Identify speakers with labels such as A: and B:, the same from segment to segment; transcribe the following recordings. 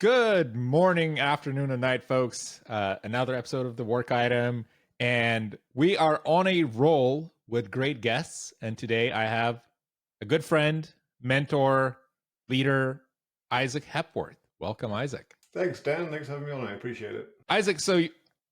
A: Good morning, afternoon, and night, folks. Another episode of The Work Item. And we are on a roll with great guests. And today I have a good friend, mentor, leader, Isaac Hepworth. Welcome, Isaac.
B: Thanks, Dan. Thanks for having me on. I appreciate it.
A: Isaac, so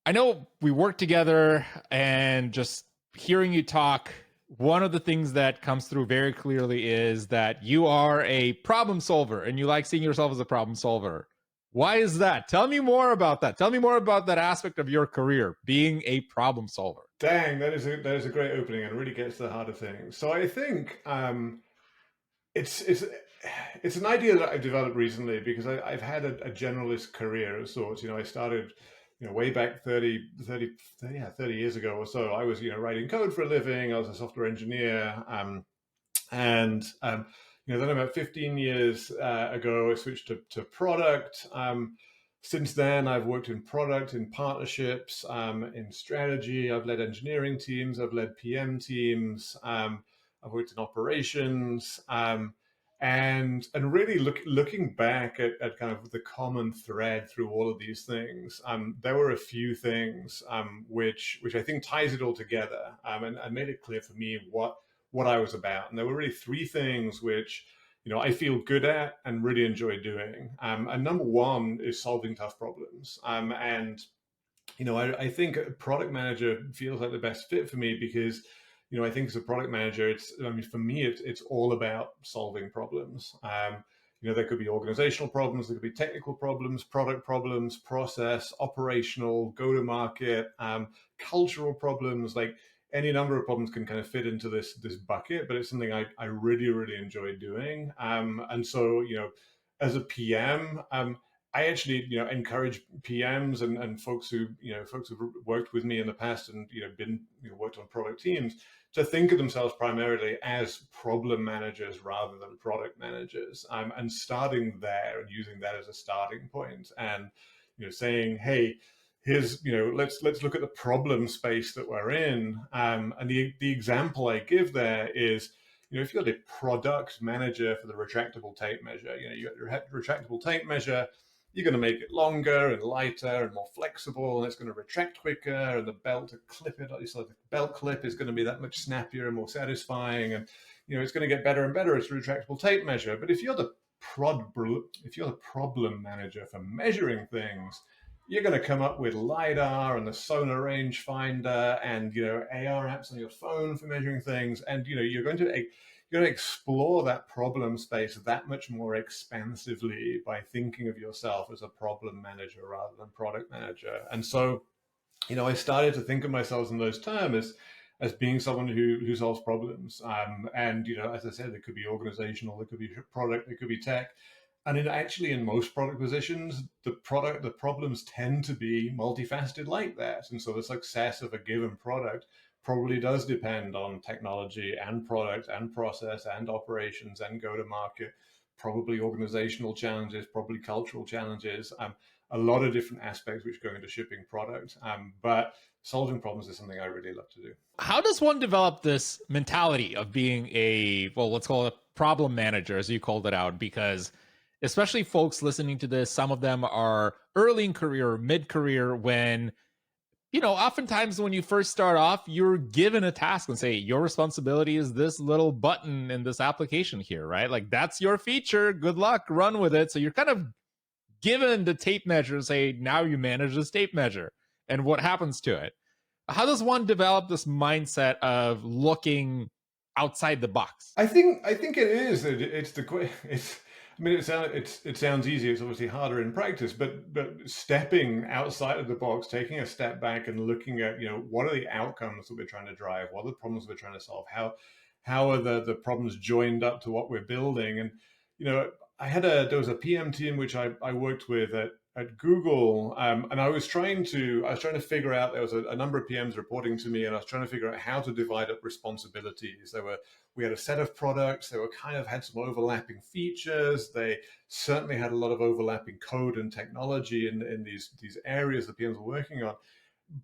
A: I know we work together, and just hearing you talk, one of the things that comes through very clearly is that you are a problem solver and you like seeing yourself as a problem solver. Why is that? Tell me more about that. Tell me more about that aspect of your career, being a problem solver.
B: Dang, that is a great opening and really gets to the heart of things. So I think it's an idea that I've developed recently because I've had a generalist career of sorts. I started way back 30 years ago or so. I was writing code for a living. I was a software engineer, and then about 15 years ago, I switched to product. Since then, I've worked in product, in partnerships, in strategy. I've led engineering teams. I've led PM teams. I've worked in operations. And really looking back at kind of the common thread through all of these things, there were a few things which I think ties it all together, and made it clear for me what I was about. And there were really three things which I feel good at and really enjoy doing. And number one is solving tough problems. I think a product manager feels like the best fit for me because I think as a product manager, for me, it's all about solving problems. There could be organizational problems, there could be technical problems, product problems, process, operational, go-to-market, cultural problems. Like any number of problems can kind of fit into this bucket, but it's something I really, really enjoy doing. And so, as a PM, I actually, encourage PMs and folks who've worked with me in the past and been worked on product teams to think of themselves primarily as problem managers rather than product managers, and starting there and using that as a starting point, and saying, hey, here's let's look at the problem space that we're in, and the example I give there is. If you're the product manager for the retractable tape measure, you got your retractable tape measure. You're going to make it longer and lighter and more flexible, and it's going to retract quicker, and the belt to clip it, so the belt clip is going to be that much snappier and more satisfying, and it's going to get better and better as a retractable tape measure. But if you're the problem manager for measuring things, you're going to come up with LiDAR and the sonar rangefinder and AR apps on your phone for measuring things, and you're going to explore that problem space that much more expansively by thinking of yourself as a problem manager rather than product manager. And so, I started to think of myself in those terms as being someone who solves problems. And as I said, it could be organizational, it could be product, it could be tech. And in most product positions, the problems tend to be multifaceted like that. And so the success of a given product probably does depend on technology and product and process and operations and go-to-market, probably organizational challenges, probably cultural challenges, a lot of different aspects which go into shipping product. But solving problems is something I really love to do.
A: How does one develop this mentality of being let's call it a problem manager, as you called it out? Because especially folks listening to this, some of them are early in career, mid-career, when, oftentimes when you first start off, you're given a task and say, your responsibility is this little button in this application here, right? Like, that's your feature. Good luck, run with it. So you're kind of given the tape measure and say, now you manage this tape measure and what happens to it. How does one develop this mindset of looking outside the box?
B: I think it is. It sounds easy. It's obviously harder in practice, but stepping outside of the box, taking a step back, and looking at what are the outcomes that we're trying to drive, what are the problems we're trying to solve, how are the problems joined up to what we're building, and there was a PM team which I worked with at Google, and I was trying to figure out, there was a number of PMs reporting to me, and I was trying to figure out how to divide up responsibilities. We had a set of products. They had some overlapping features. They certainly had a lot of overlapping code and technology in these areas the PMs were working on.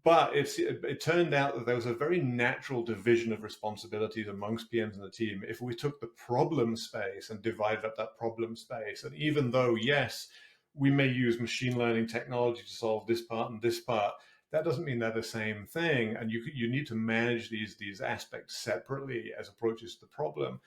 B: But it turned out that there was a very natural division of responsibilities amongst PMs in the team if we took the problem space and divided up that problem space. And even though, yes, we may use machine learning technology to solve this part and this part. That doesn't mean they're the same thing, and you need to manage these aspects separately as approaches to the problem.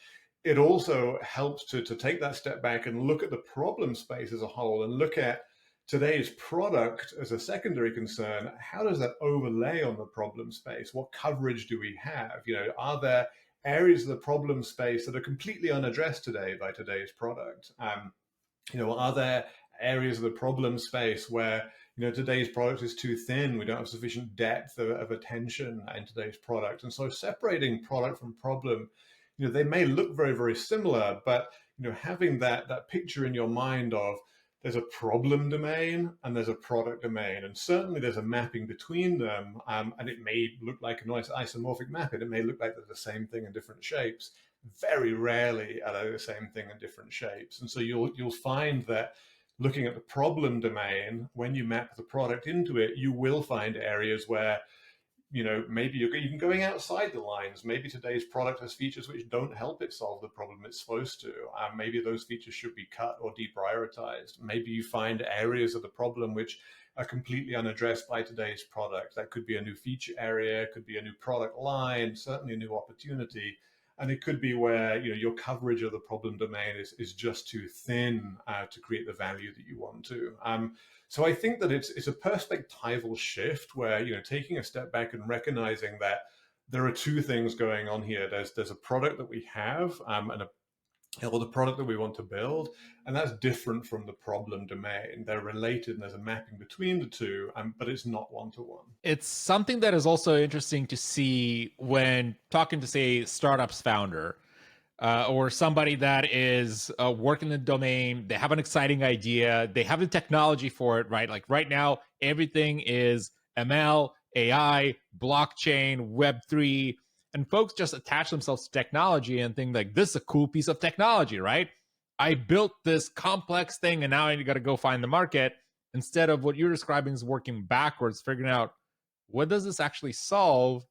B: It also helps to take that step back and look at the problem space as a whole, and look at today's product as a secondary concern. How does that overlay on the problem space? What coverage do we have? Are there areas of the problem space that are completely unaddressed today by today's product? Are there areas of the problem space where today's product is too thin? We don't have sufficient depth of attention in today's product. And so separating product from problem, they may look very, very similar, but having that picture in your mind of there's a problem domain and there's a product domain, and certainly there's a mapping between them, and it may look like a nice isomorphic mapping. It may look like they're the same thing in different shapes. Very rarely are they the same thing in different shapes. And so you'll find that looking at the problem domain, when you map the product into it, you will find areas where maybe you're even going outside the lines. Maybe today's product has features which don't help it solve the problem it's supposed to. Maybe those features should be cut or deprioritized. Maybe you find areas of the problem which are completely unaddressed by today's product. That could be a new feature area, could be a new product line, certainly a new opportunity. And it could be where your coverage of the problem domain is just too thin to create the value that you want to. So I think that it's a perspectival shift where taking a step back and recognizing that there are two things going on here. There's a product that we have or the product that we want to build, and that's different from the problem domain. They're related, and there's a mapping between the two, but it's not one-to-one.
A: It's something that is also interesting to see when talking to, say, startups founder or somebody that is working in the domain. They have an exciting idea. They have the technology for it, right? Like right now, everything is ML, AI, blockchain, Web3. And folks just attach themselves to technology and think like, this is a cool piece of technology, right? I built this complex thing and now I got to go find the market, instead of what you're describing is working backwards, figuring out what does this actually solve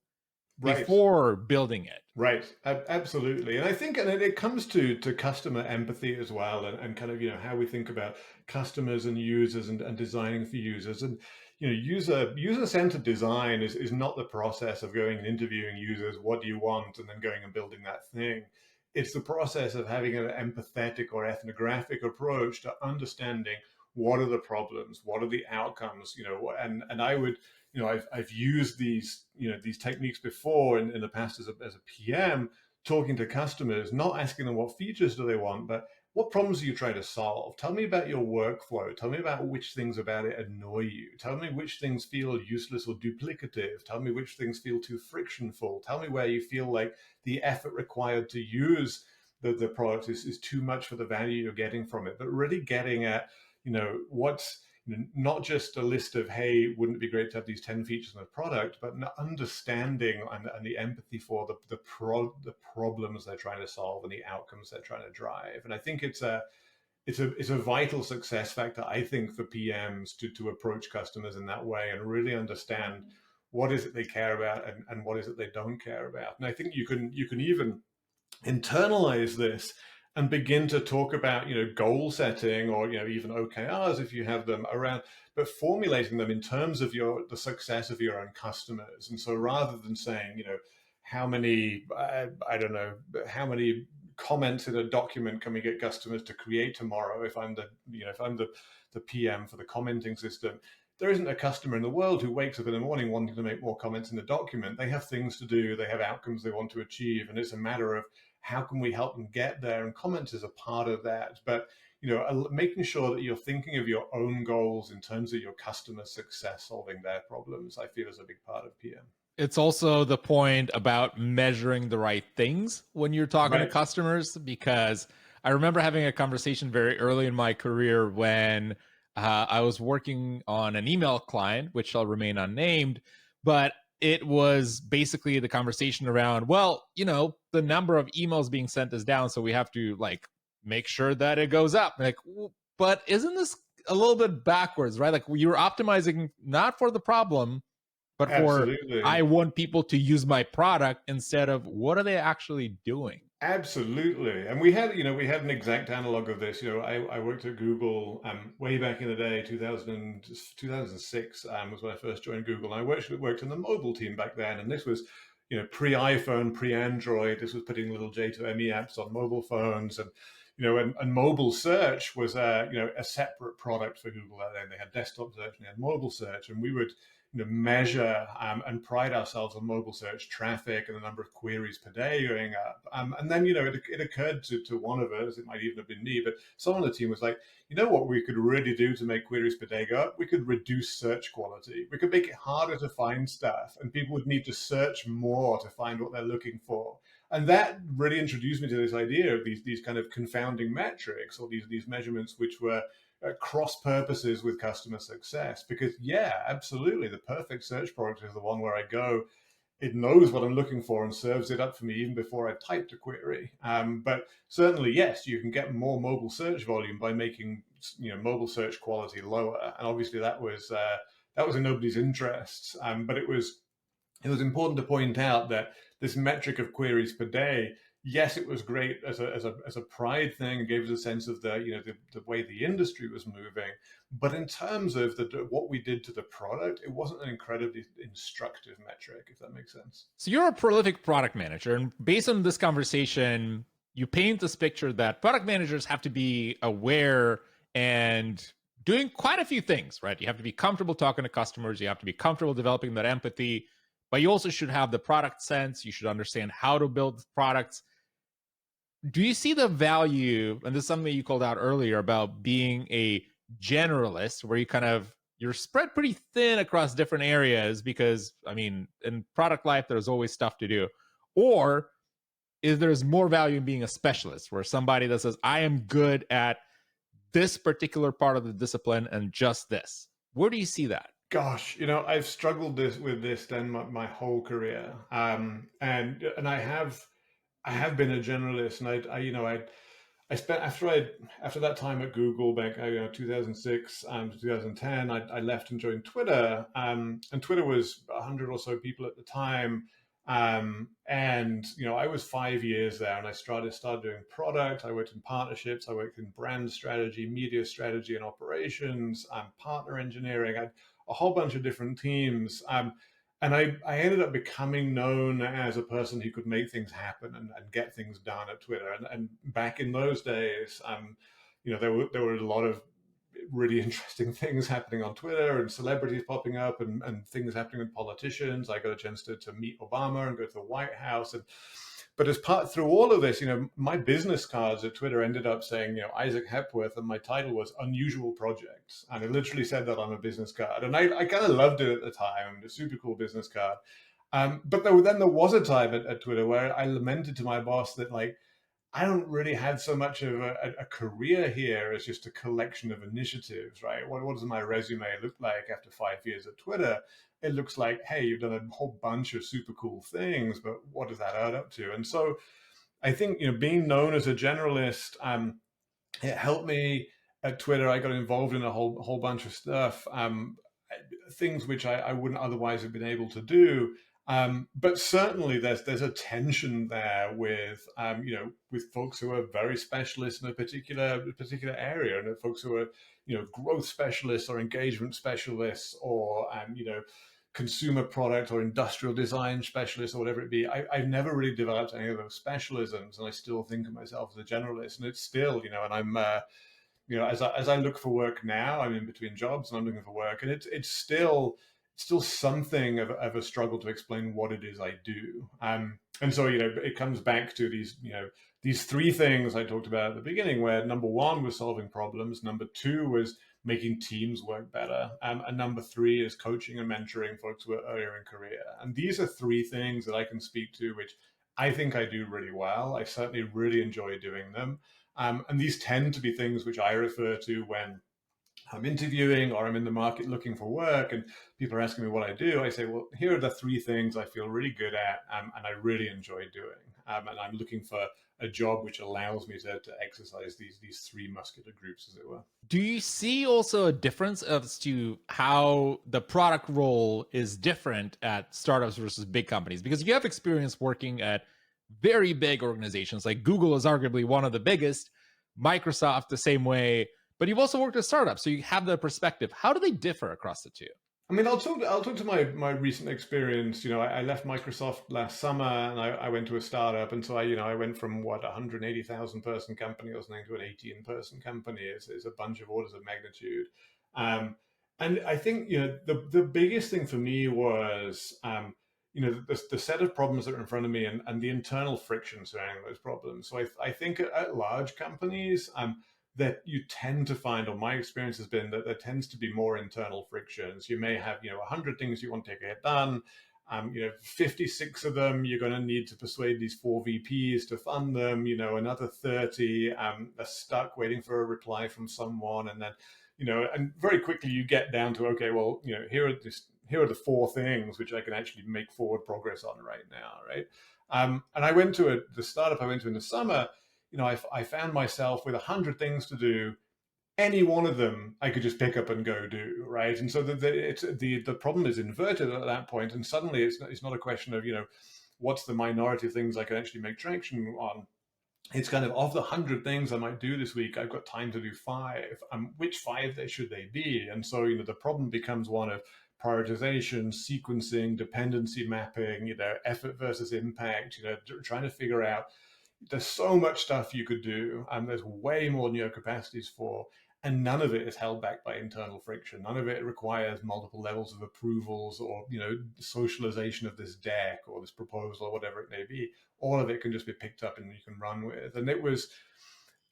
A: before building it.
B: Right, absolutely. And I think it comes to customer empathy as well, and kind of how we think about customers and users and designing for users. And user-centered design is not the process of going and interviewing users, what do you want, and then going and building that thing. It's the process of having an empathetic or ethnographic approach to understanding what are the problems, what are the outcomes, and I would, I've used these techniques before in the past as a PM, talking to customers, not asking them what features do they want, but what problems are you trying to solve? Tell me about your workflow. Tell me about which things about it annoy you. Tell me which things feel useless or duplicative. Tell me which things feel too frictionful. Tell me where you feel like the effort required to use the product is too much for the value you're getting from it. But really getting at, what's not just a list of, hey, wouldn't it be great to have these 10 features in a product, but an understanding and the empathy for the problems they're trying to solve and the outcomes they're trying to drive. And I think it's a vital success factor, I think, for PMs to approach customers in that way and really understand what is it they care about and what is it they don't care about. And I think you can even internalize this and begin to talk about, goal setting or, even OKRs if you have them around, but formulating them in terms of the success of your own customers. And so rather than saying, how many, how many comments in a document can we get customers to create tomorrow? If I'm the PM for the commenting system, there isn't a customer in the world who wakes up in the morning wanting to make more comments in the document. They have things to do, they have outcomes they want to achieve, and it's a matter of how can we help them get there? And comments is a part of that. But making sure that you're thinking of your own goals in terms of your customer success, solving their problems, I feel is a big part of PM.
A: It's also the point about measuring the right things when you're talking to customers, because I remember having a conversation very early in my career when I was working on an email client, which shall remain unnamed, but it was basically the conversation around, well, the number of emails being sent is down, so we have to make sure that it goes up. But isn't this a little bit backwards, right? Like you're optimizing not for the problem, but
B: Absolutely.
A: for I want people to use my product instead of what are they actually doing?
B: Absolutely. And we had an exact analog of this. I worked at Google way back in the day, 2006 was when I first joined Google. And I worked in the mobile team back then. And this was, pre-iPhone, pre-Android. This was putting little J2ME apps on mobile phones. And mobile search was, a separate product for Google. Then they had desktop search and they had mobile search. And we would, measure and pride ourselves on mobile search traffic and the number of queries per day going up. And then, it occurred to one of us, it might even have been me, but someone on the team was like, you know what we could really do to make queries per day go up? We could reduce search quality. We could make it harder to find stuff, and people would need to search more to find what they're looking for. And that really introduced me to this idea of these kind of confounding metrics, or these measurements which were cross purposes with customer success. Because yeah, absolutely, the perfect search product is the one where I go, it knows what I'm looking for and serves it up for me even before I've typed a query. But certainly, yes, you can get more mobile search volume by making mobile search quality lower, and obviously that was in nobody's interests. But it was important to point out that this metric of queries per day, yes, it was great as a pride thing. It gave us a sense of the way the industry was moving. But in terms of what we did to the product, it wasn't an incredibly instructive metric, if that makes sense.
A: So you're a prolific product manager, and based on this conversation, you paint this picture that product managers have to be aware and doing quite a few things, right? You have to be comfortable talking to customers, you have to be comfortable developing that empathy, but you also should have the product sense, you should understand how to build products. Do you see the value, and this is something you called out earlier about being a generalist, where you're spread pretty thin across different areas because, I mean, in product life, there's always stuff to do. Or is there's more value in being a specialist, where somebody that says, I am good at this particular part of the discipline and just this? Where do you see that?
B: Gosh, I've struggled with this then my whole career, and I have been a generalist, and I spent after that time at Google back 2006 to 2010. I left and joined Twitter, and Twitter was 100 or so people at the time, and I was 5 years there, and I started doing product. I worked in partnerships, I worked in brand strategy, media strategy, and operations, partner engineering. I had a whole bunch of different teams. And I ended up becoming known as a person who could make things happen and get things done at Twitter. And back in those days, there were a lot of really interesting things happening on Twitter, and celebrities popping up, and things happening with politicians. I got a chance to meet Obama and go to the White House. But through all of this, my business cards at Twitter ended up saying, Isaac Hepworth, and my title was Unusual Projects. And it literally said that on a business card. And I kind of loved it at the time. A super cool business card. But there was a time at Twitter where I lamented to my boss that, like, I don't really have so much of a career here as just a collection of initiatives, right? What does my resume look like after 5 years at Twitter? It looks like, hey, you've done a whole bunch of super cool things, but what does that add up to? And so I think, being known as a generalist, it helped me at Twitter. I got involved in a whole bunch of stuff, things which I wouldn't otherwise have been able to do. But certainly there's a tension there with with folks who are very specialists in a particular area, and folks who are growth specialists or engagement specialists, or consumer product or industrial design specialists, or whatever it be. I've never really developed any of those specialisms, and I still think of myself as a generalist. And it's still, and I'm as I look for work now, I'm in between jobs and I'm looking for work, and it's still something of a struggle to explain what it is I do. And so it comes back to these three things I talked about at the beginning, where number one was solving problems, number two was making teams work better, and number three is coaching and mentoring folks who are earlier in career. And these are three things that I can speak to, which I think I do really well. I certainly really enjoy doing them. And these tend to be things which I refer to when I'm interviewing or I'm in the market looking for work and people are asking me what I do. I say, well, here are the three things I feel really good at, and I really enjoy doing. And I'm looking for a job which allows me to exercise these three muscular groups, as it were.
A: Do you see also a difference as to how the product role is different at startups versus big companies? Because you have experience working at very big organizations. Like Google is arguably one of the biggest, Microsoft the same way, but you've also worked at startups, so you have the perspective. How do they differ across the two?
B: I mean, I'll talk to my recent experience. I left Microsoft last summer and I went to a startup, and so I went from what 180,000 person company or something to an 18-person company. It's a bunch of orders of magnitude. Um, and I think the biggest thing for me was the set of problems that are in front of me and the internal friction surrounding those problems. So I think at large companies, that you tend to find, or my experience has been, that there tends to be more internal frictions. You may have 100 things you want to get done. 56 of them you're going to need to persuade these 4 VPs to fund them. Another 30 are stuck waiting for a reply from someone, and then and very quickly you get down to, okay, well, here are the 4 things which I can actually make forward progress on right now, right? And I went to the startup I went to in the summer. I found myself with 100 things to do. Any one of them I could just pick up and go do, right? And so the problem is inverted at that point, and suddenly it's not a question of what's the minority of things I can actually make traction on. It's kind of the 100 things I might do this week, I've got time to do 5. Which 5 should they be? And so the problem becomes one of prioritization, sequencing, dependency mapping, effort versus impact, trying to figure out. There's so much stuff you could do, and there's way more than you have capacities for, and none of it is held back by internal friction. None of it requires multiple levels of approvals or socialization of this deck or this proposal or whatever it may be. All of it can just be picked up and you can run with. And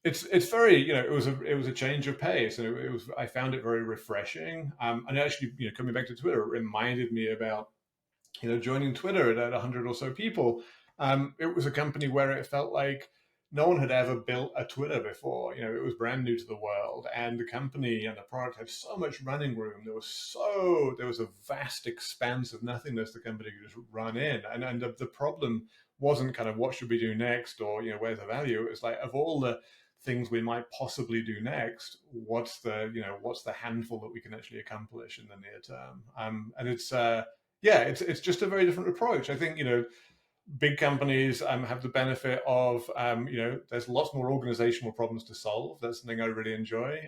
B: it's very it was a change of pace, and I found it very refreshing. And actually coming back to Twitter, it reminded me about joining Twitter at 100 or so people. It was a company where it felt like no one had ever built a Twitter before. It was brand new to the world, and the company and the product had so much running room. There was a vast expanse of nothingness the company could just run in, and the problem wasn't kind of what should we do next, or where's the value. It was like, of all the things we might possibly do next, what's the handful that we can actually accomplish in the near term. And it's just a very different approach. I think big companies have the benefit of there's lots more organizational problems to solve. That's something I really enjoy.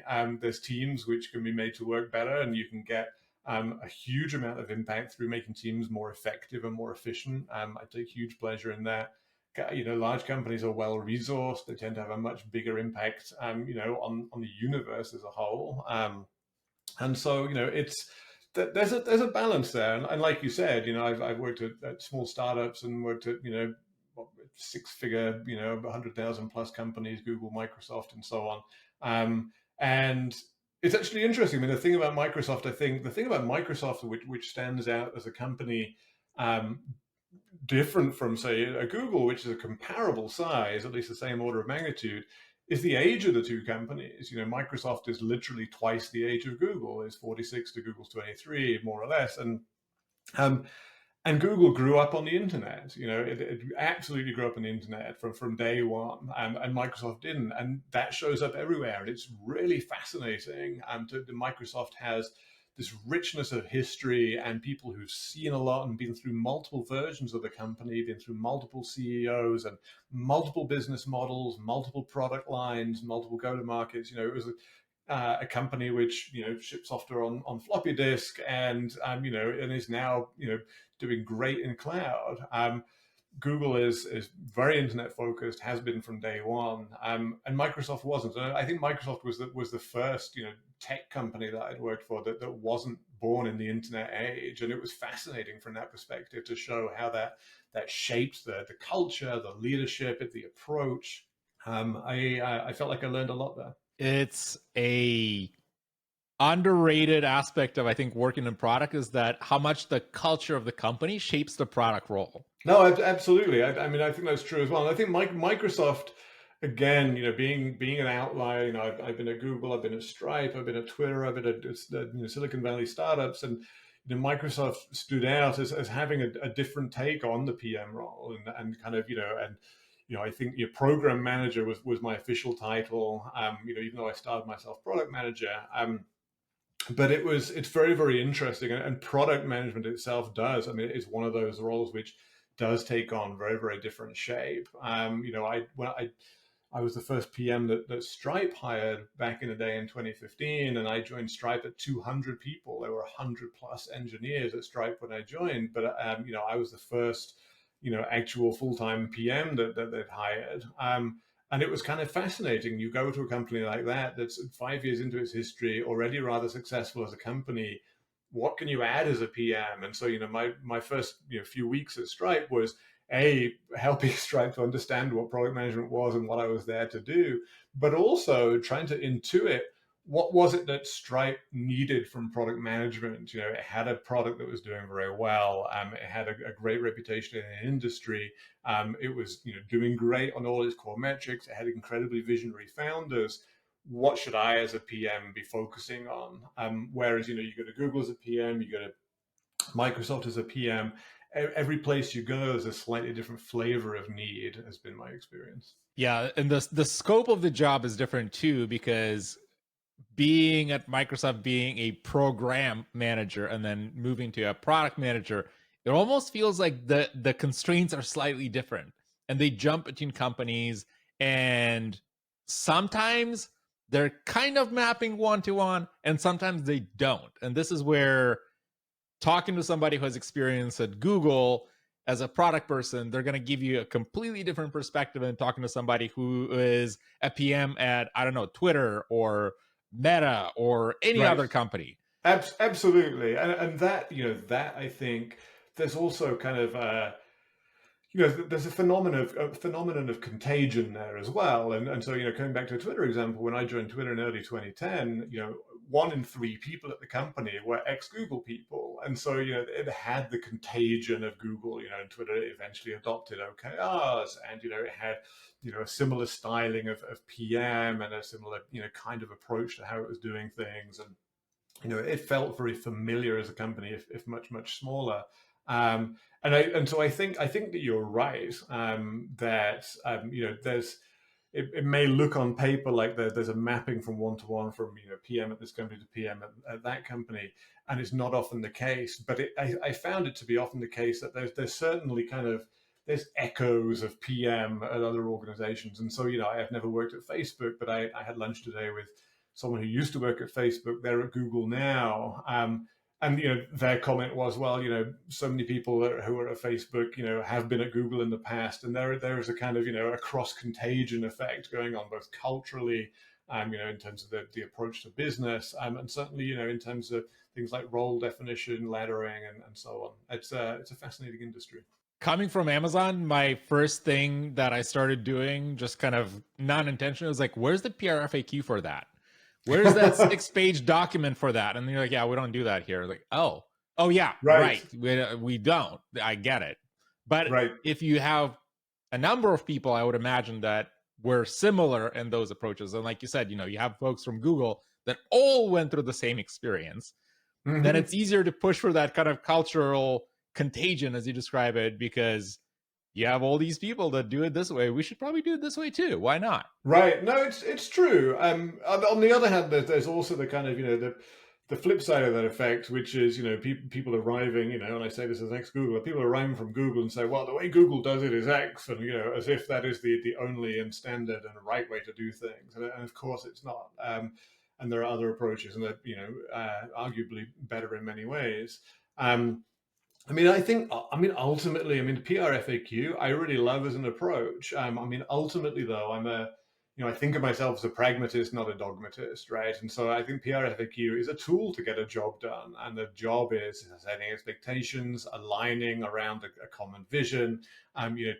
B: There's teams which can be made to work better, and you can get a huge amount of impact through making teams more effective and more efficient. I take huge pleasure in that. Large companies are well resourced. They tend to have a much bigger impact on the universe as a whole. And so it's there's a balance there, and like you said, I've worked at small startups and worked at 6-figure 100,000 plus companies, Google, Microsoft, and so on. And it's actually interesting. I mean, the thing about Microsoft, which stands out as a company different from, say, a Google, which is a comparable size, at least the same order of magnitude, is the age of the two companies. Microsoft is literally twice the age of Google. It's 46 to Google's 23, more or less. And Google grew up on the internet. It absolutely grew up on the internet from day one, and Microsoft didn't. And that shows up everywhere. And it's really fascinating. Microsoft has this richness of history and people who've seen a lot and been through multiple versions of the company, been through multiple CEOs and multiple business models, multiple product lines, multiple go-to-markets. It was a company which shipped software on floppy disk, and and is now doing great in cloud. Google is very internet focused, has been from day one, and Microsoft wasn't. And I think Microsoft was the first tech company that I'd worked for that wasn't born in the internet age, and it was fascinating from that perspective to show how that shaped the culture, the leadership, the approach. I felt like I learned a lot there.
A: It's a underrated aspect of, I think, working in product is that how much the culture of the company shapes the product role.
B: No, absolutely. I mean, I think that's true as well. And I think Microsoft, again, being an outlier. I've been at Google, I've been at Stripe, I've been at Twitter, I've been at Silicon Valley startups, and Microsoft stood out as having a different take on the PM role, and kind of I think your program manager was my official title. Even though I styled myself product manager. But it's very, very interesting, and product management itself does. I mean, it's one of those roles which does take on very, very different shape. I was the first PM that Stripe hired back in the day in 2015, and I joined Stripe at 200 people. There were 100 plus engineers at Stripe when I joined, but I was the first, actual full-time PM that they'd hired. And it was kind of fascinating. You go to a company like that that's 5 years into its history, already rather successful as a company. What can you add as a PM? And so, my first few weeks at Stripe was helping Stripe to understand what product management was and what I was there to do, but also trying to intuit what was it that Stripe needed from product management. It had a product that was doing very well. It had a great reputation in the industry. It was doing great on all its core metrics. It had incredibly visionary founders. What should I, as a PM, be focusing on? Whereas you go to Google as a PM, you go to Microsoft as a PM. Every place you go, there's a slightly different flavor of need, has been my experience.
A: Yeah, and the scope of the job is different too, because being at Microsoft, being a program manager and then moving to a product manager, it almost feels like the constraints are slightly different, and they jump between companies, and sometimes they're kind of mapping one to one, and sometimes they don't. And this is where talking to somebody who has experience at Google as a product person, they're going to give you a completely different perspective than talking to somebody who is a PM at, I don't know, Twitter or Meta or any
B: Right.
A: other company.
B: Absolutely. And that, that I think there's also kind of, there's a phenomenon of contagion there as well. And so, coming back to a Twitter example, when I joined Twitter in early 2010, 1 in 3 people at the company were ex-Google people. And so, it had the contagion of Google, and Twitter eventually adopted OKRs, and, it had, a similar styling of PM and a similar, kind of approach to how it was doing things. And, it felt very familiar as a company, if much, much smaller. And so I think that you're right, that there's it may look on paper like there's a mapping from one to one from PM at this company to PM at that company, and it's not often the case. But I found it to be often the case that there's certainly there's echoes of PM at other organizations. And so I have never worked at Facebook, but I had lunch today with someone who used to work at Facebook. They're at Google now. And their comment was, well, so many people who are at Facebook, have been at Google in the past, and there is a kind of a cross contagion effect going on both culturally, in terms of the approach to business, and certainly in terms of things like role definition, laddering, and so on. It's a fascinating industry.
A: Coming from Amazon, my first thing that I started doing, just kind of non-intentional, was like, where's the PRFAQ for that? Where's that 6-page document for that? And you're like, yeah, we don't do that here. Like, oh yeah, right. We don't. I get it. But if you have a number of people, I would imagine that we're similar in those approaches. And like you said, you have folks from Google that all went through the same experience. Mm-hmm. Then it's easier to push for that kind of cultural contagion, as you describe it, because you have all these people that do it this way. We should probably do it this way too. Why not?
B: Right. No, it's true. On the other hand, there's also the kind of the flip side of that effect, which is people arriving, and I say this as ex-Google, people arriving from Google and say, well, the way Google does it is X, and as if that is the only and standard and right way to do things, and of course it's not. And there are other approaches, and that arguably better in many ways. Ultimately, the PRFAQ, I really love as an approach. Ultimately, though, I think of myself as a pragmatist, not a dogmatist, right? And so I think PRFAQ is a tool to get a job done. And the job is setting expectations, aligning around a common vision,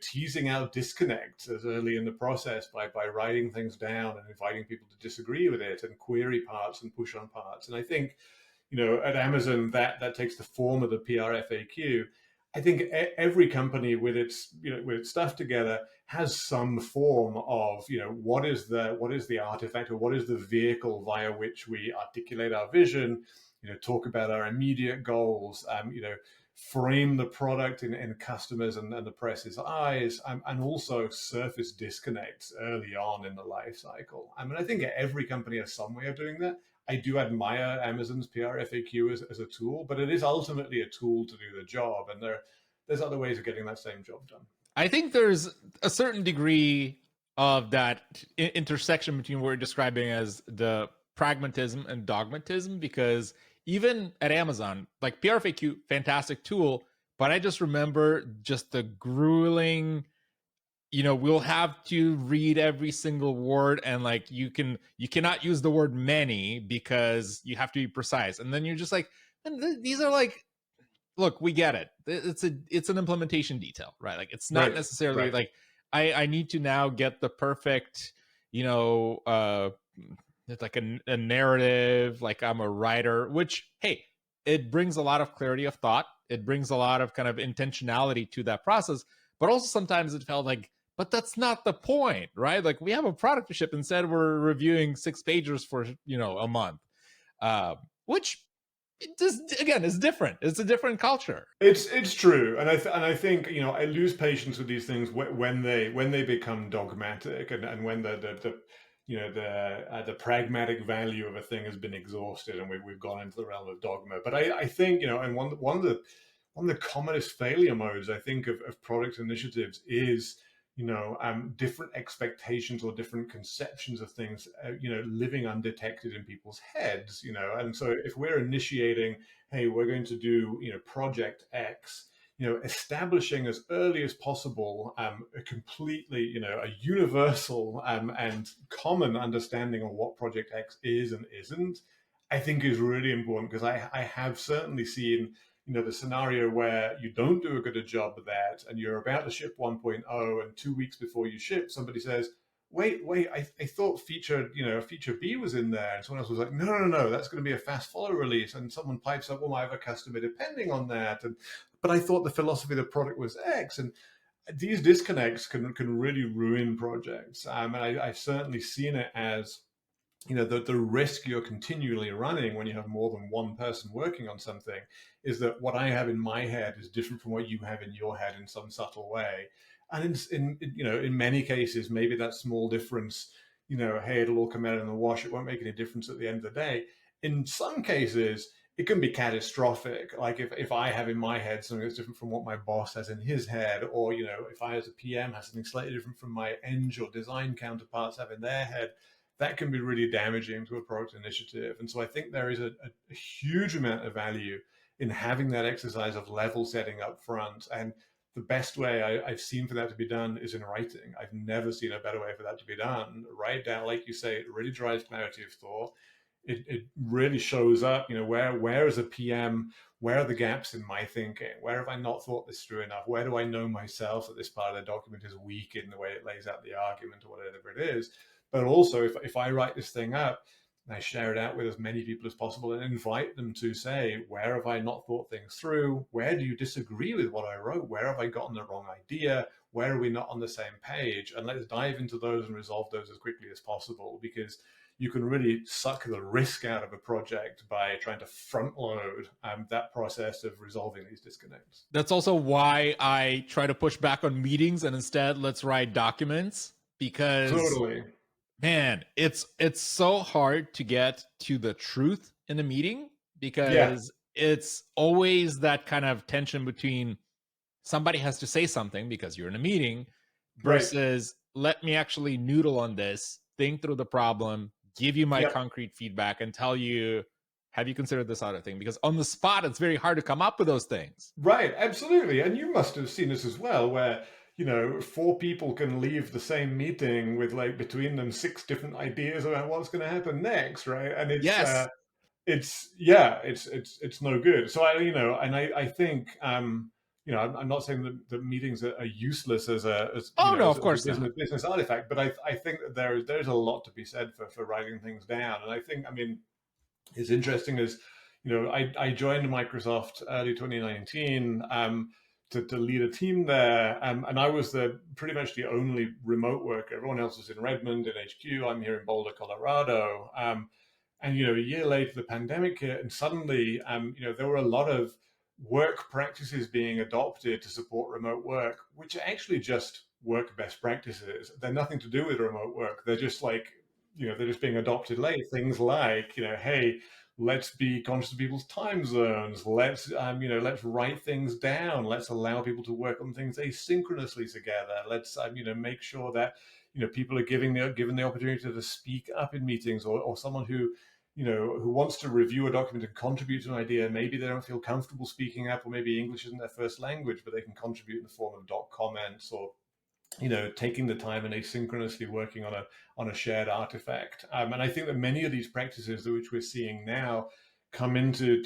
B: teasing out disconnects as early in the process by writing things down and inviting people to disagree with it and query parts and push on parts. And I think at Amazon, that takes the form of the PRFAQ. I think every company with its stuff together has some form of what is the artifact, or what is the vehicle via which we articulate our vision, talk about our immediate goals, frame the product in customers and the press's eyes, and also surface disconnects early on in the life cycle. I think every company has some way of doing that. I do admire Amazon's PRFAQ as a tool, but it is ultimately a tool to do the job. And there's other ways of getting that same job done.
A: I think there's a certain degree of that intersection between what you're describing as the pragmatism and dogmatism, because even at Amazon, like PRFAQ, fantastic tool, but I just remember just the grueling, we'll have to read every single word, and like you cannot use the word many because you have to be precise. And then you're just like, these are like, look, we get it. It's an implementation detail, right? Like it's not
B: Right,
A: necessarily
B: right.
A: like I need to now get the perfect, you know, uh it's like a narrative, like I'm a writer, which hey, it brings a lot of clarity of thought. It brings a lot of kind of intentionality to that process, but also sometimes it felt like, but that's not the point, right? Like we have a product to ship. Instead, we're reviewing 6 pages for a month, which it just again is different. It's a different culture.
B: It's true, and I think I lose patience with these things when they become dogmatic, and when the pragmatic value of a thing has been exhausted, and we've gone into the realm of dogma. But I think and one of the commonest failure modes I think of product initiatives is different expectations or different conceptions of things living undetected in people's heads, and so if we're initiating, hey, we're going to do project X, establishing as early as possible a completely a universal and common understanding of what project X is and isn't, I think is really important, because I have certainly seen the scenario where you don't do a good job of that, and you're about to ship 1.0, and 2 weeks before you ship, somebody says, wait, I thought feature B was in there. And someone else was like, no, that's going to be a fast follow release. And someone pipes up, well, I have a customer depending on that. But I thought the philosophy of the product was X. And these disconnects can really ruin projects. And I've certainly seen it as the risk you're continually running when you have more than one person working on something is that what I have in my head is different from what you have in your head in some subtle way. And in many cases, maybe that small difference, hey, it'll all come out in the wash, it won't make any difference at the end of the day. In some cases, it can be catastrophic. Like if I have in my head something that's different from what my boss has in his head, or if I as a PM have something slightly different from my eng or design counterparts have in their head, that can be really damaging to a product initiative. And so I think there is a huge amount of value in having that exercise of level setting up front. And the best way I've seen for that to be done is in writing. I've never seen a better way for that to be done. Write down, like you say, it really drives clarity of thought. It really shows up, where as a PM, where are the gaps in my thinking? Where have I not thought this through enough? Where do I know myself that this part of the document is weak in the way it lays out the argument or whatever it is? But also, if I write this thing up and I share it out with as many people as possible and invite them to say, where have I not thought things through? Where do you disagree with what I wrote? Where have I gotten the wrong idea? Where are we not on the same page? And let's dive into those and resolve those as quickly as possible, because you can really suck the risk out of a project by trying to front load that process of resolving these disconnects.
A: That's also why I try to push back on meetings and instead let's write documents, because
B: Totally.
A: man, it's so hard to get to the truth in a meeting,
B: Yeah.
A: because it's always that kind of tension between somebody has to say something because you're in a meeting
B: Right.
A: versus let me actually noodle on this, think through the problem, give you my
B: Yep.
A: concrete feedback, and tell you, have you considered this other thing? Because on the spot, it's very hard to come up with those things.
B: Right, absolutely. And you must have seen this as well, where, four people can leave the same meeting with like between them six different ideas about what's going to happen next, right? And
A: Yes.
B: it's no good. So I think I'm not saying that meetings are useless
A: Oh no, of
B: as a
A: course not.
B: business artifact, but I think that there's a lot to be said for writing things down. And I think, it's interesting as I joined Microsoft early 2019 to lead a team there, and I was pretty much the only remote worker. Everyone else was in Redmond in HQ. I'm here in Boulder, Colorado. And a year later, the pandemic hit, and suddenly there were a lot of work practices being adopted to support remote work, which are actually just work best practices. They're nothing to do with remote work. They're just like they're just being adopted late. Things like hey, let's be conscious of people's time zones. Let's write things down. Let's allow people to work on things asynchronously together. Let's make sure that people are given the opportunity to speak up in meetings, or someone who wants to review a document and contribute to an idea. Maybe they don't feel comfortable speaking up, or maybe English isn't their first language, but they can contribute in the form of doc comments, or taking the time and asynchronously working on a shared artifact. And I think that many of these practices which we're seeing now come into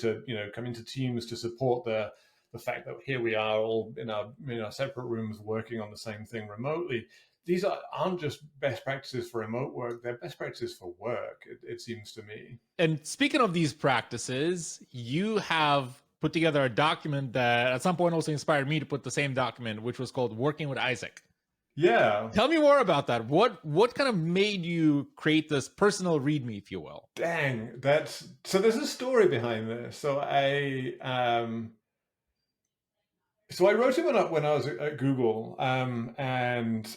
B: teams to support the fact that here we are all in our separate rooms working on the same thing remotely. These aren't just best practices for remote work; they're best practices for work. It seems to me.
A: And speaking of these practices, you have put together a document that at some point also inspired me to put the same document, which was called Working with Isaac.
B: Yeah.
A: Tell me more about that. What kind of made you create this personal README, if you will?
B: Dang, there's a story behind this. So I wrote it when I was at Google, and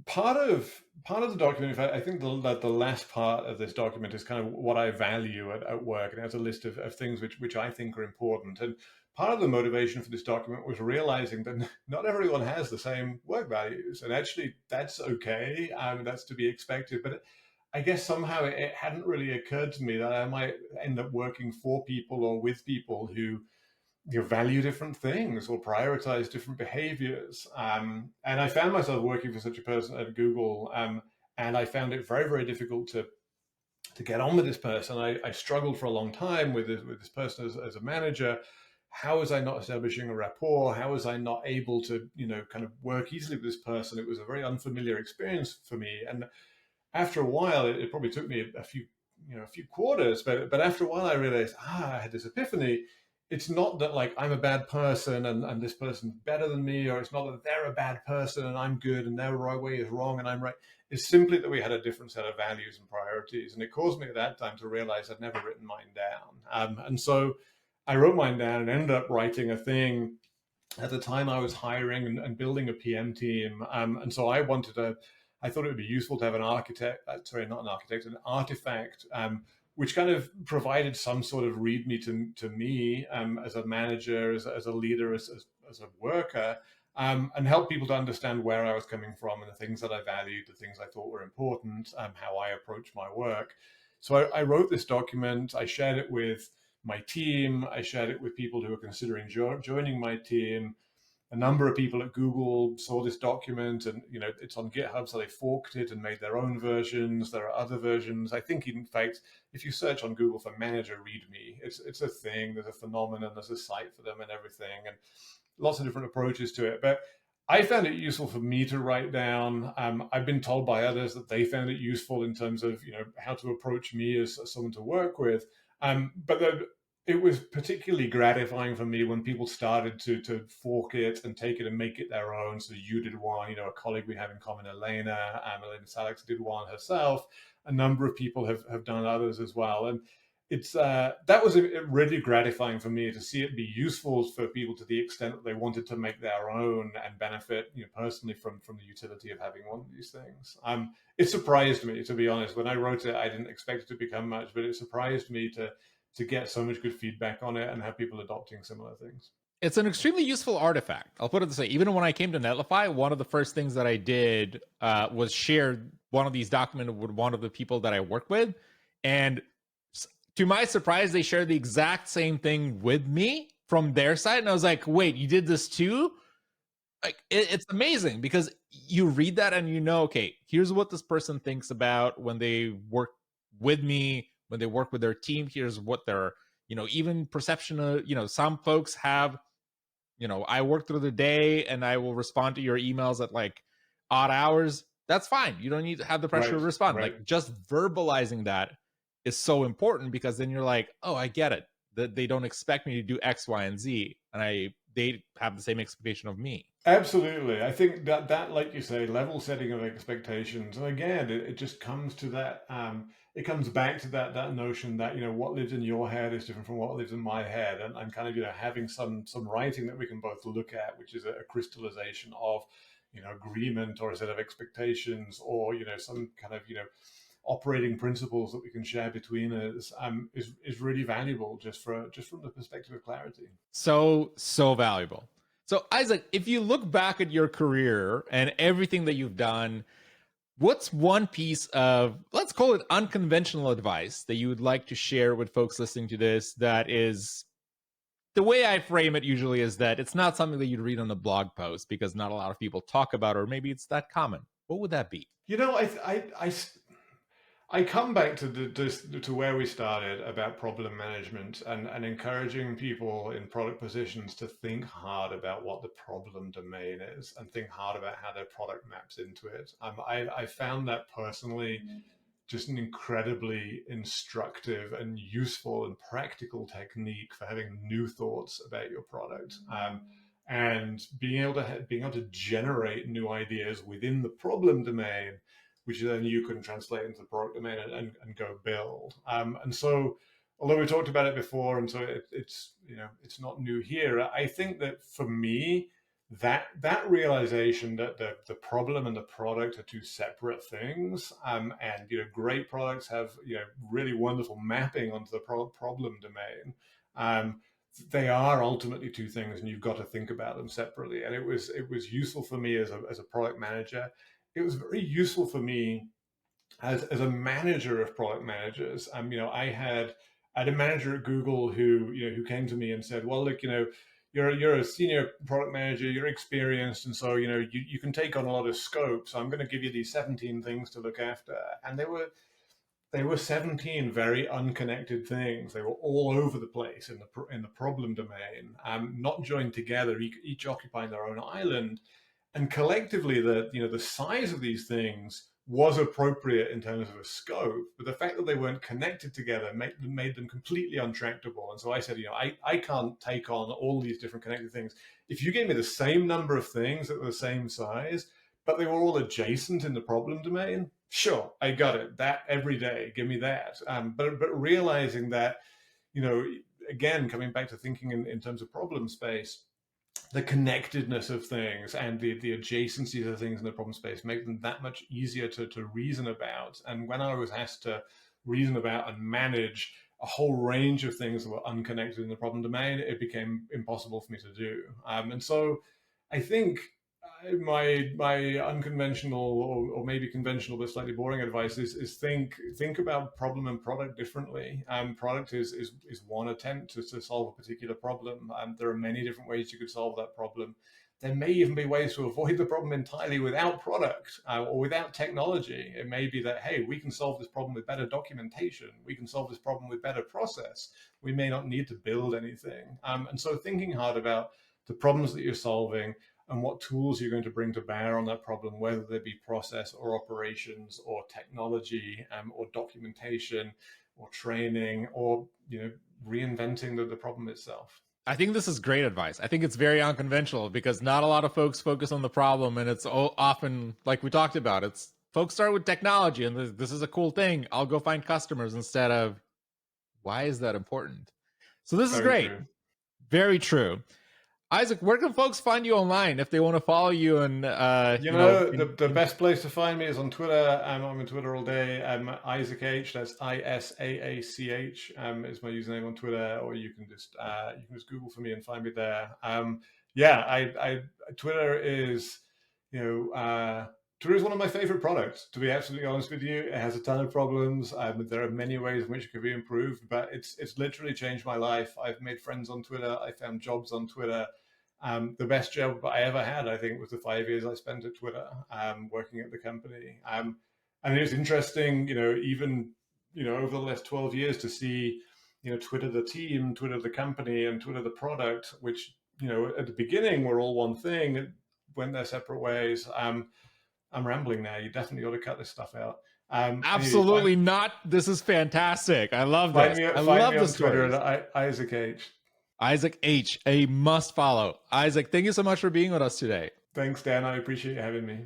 B: part of the document. In fact, I think the last part of this document is kind of what I value at work, and it has a list of things which I think are important. And part of the motivation for this document was realizing that not everyone has the same work values, and actually that's okay. That's to be expected, but I guess somehow it hadn't really occurred to me that I might end up working for people or with people who value different things or prioritize different behaviors. And I found myself working for such a person at Google, and I found it very, very difficult to get on with this person. I struggled for a long time with this person as a manager. How was I not establishing a rapport? How was I not able to, kind of work easily with this person? It was a very unfamiliar experience for me. And after a while, it probably took me a few quarters, but after a while, I realized, I had this epiphany. It's not that like I'm a bad person and this person's better than me, or it's not that they're a bad person and I'm good and their right way is wrong and I'm right. It's simply that we had a different set of values and priorities. And it caused me at that time to realize I'd never written mine down. And so I wrote mine down and ended up writing a thing. At the time, I was hiring and building a PM team. And so I thought it would be useful to have an artifact, which kind of provided some sort of README to me as a manager, as a leader, as a worker, and help people to understand where I was coming from and the things that I valued, the things I thought were important, how I approach my work. So I wrote this document. I shared it with my team. I shared it with people who were considering joining my team. A number of people at Google saw this document, and it's on GitHub, so they forked it and made their own versions. There are other versions. I think, in fact, if you search on Google for manager README, it's a thing. There's a phenomenon. There's a site for them and everything, and lots of different approaches to it. But I found it useful for me to write down. I've been told by others that they found it useful in terms of how to approach me as someone to work with. But it was particularly gratifying for me when people started to fork it and take it and make it their own. So you did one, a colleague we have in common, Elena Salix did one herself. A number of people have done others as well. And it's that was really gratifying for me to see it be useful for people to the extent that they wanted to make their own and benefit personally from the utility of having one of these things. It surprised me, to be honest. When I wrote it, I didn't expect it to become much, but it surprised me to get so much good feedback on it and have people adopting similar things.
A: It's an extremely useful artifact. I'll put it this way. Even when I came to Netlify, one of the first things that I did was share one of these documents with one of the people that I work with. And to my surprise, they shared the exact same thing with me from their side. And I was like, wait, you did this too? Like, it's amazing because you read that and okay, here's what this person thinks about when they work with me, when they work with their team. Here's what their, even perception of, some folks have, I work through the day and I will respond to your emails at like odd hours. That's fine. You don't need to have the pressure to respond.
B: Right.
A: Like, just verbalizing that is so important, because then you're like, oh, I get it. That they don't expect me to do X, Y, and Z, and they have the same expectation of me.
B: Absolutely. I think that like you say, level setting of expectations, and again, it just comes to that. It comes back to that notion that what lives in your head is different from what lives in my head, and kind of having some writing that we can both look at, which is a crystallization of agreement or a set of expectations, or some kind of operating principles that we can share between us is really valuable just from the perspective of clarity.
A: So valuable. So Isaac, if you look back at your career and everything that you've done, what's one piece of, let's call it unconventional advice that you would like to share with folks listening to this that is, the way I frame it usually is that it's not something that you'd read on a blog post because not a lot of people talk about it, or maybe it's that common. What would that be?
B: I come back to where we started about problem management and encouraging people in product positions to think hard about what the problem domain is and think hard about how their product maps into it. I found that personally just an incredibly instructive and useful and practical technique for having new thoughts about your product. And being able to generate new ideas within the problem domain, which then you can translate into the product domain and go build. And so, although we talked about it before, and so it's it's not new here. I think that for me, that realization that the problem and the product are two separate things, and great products have really wonderful mapping onto the problem domain. They are ultimately two things, and you've got to think about them separately. And it was useful for me as a product manager. It was very useful for me as a manager of product managers. I had a manager at Google who came to me and said, well, look, you're a senior product manager, you're experienced, and so you can take on a lot of scope. So I'm going to give you these 17 things to look after. And they were 17 very unconnected things. They were all over the place in the problem domain, not joined together, each occupying their own island. And collectively, the size of these things was appropriate in terms of a scope, but the fact that they weren't connected together made them completely untractable. And so I said, I can't take on all these different connected things. If you gave me the same number of things that were the same size, but they were all adjacent in the problem domain, sure, I got it. That every day, give me that. But realizing that, again, coming back to thinking in terms of problem space, the connectedness of things and the adjacencies of things in the problem space make them that much easier to reason about. And when I was asked to reason about and manage a whole range of things that were unconnected in the problem domain, it became impossible for me to do. And so I think my unconventional or maybe conventional but slightly boring advice is think about problem and product differently. Product is one attempt to solve a particular problem. There are many different ways you could solve that problem. There may even be ways to avoid the problem entirely without product or without technology. It may be that, hey, we can solve this problem with better documentation. We can solve this problem with better process. We may not need to build anything. And so thinking hard about the problems that you're solving and what tools you're going to bring to bear on that problem, whether they be process or operations or technology or documentation or training or reinventing the problem itself.
A: I think this is great advice. I think it's very unconventional because not a lot of folks focus on the problem, and it's often, like we talked about, it's folks start with technology and this is a cool thing. I'll go find customers instead of why is that important? So this is great.
B: True.
A: Very true. Isaac, where can folks find you online if they want to follow you? And
B: the best place to find me is on Twitter. I'm on Twitter all day. Isaac H. That's ISAACH. Is my username on Twitter, or you can just Google for me and find me there. Twitter is Twitter is one of my favorite products, to be absolutely honest with you. It has a ton of problems. There are many ways in which it could be improved, but it's literally changed my life. I've made friends on Twitter. I found jobs on Twitter. The best job I ever had, I think, was the 5 years I spent at Twitter, working at the company. And it was interesting, even over the last 12 years to see, Twitter the team, Twitter the company, and Twitter the product, which at the beginning were all one thing, it went their separate ways. I'm rambling now. You definitely ought to cut this stuff out.
A: Absolutely not. This is fantastic. I love this. I love this
B: Twitter at Isaac H.
A: Isaac H, a must follow. Isaac, thank you so much for being with us today.
B: Thanks, Dan. I appreciate you having me.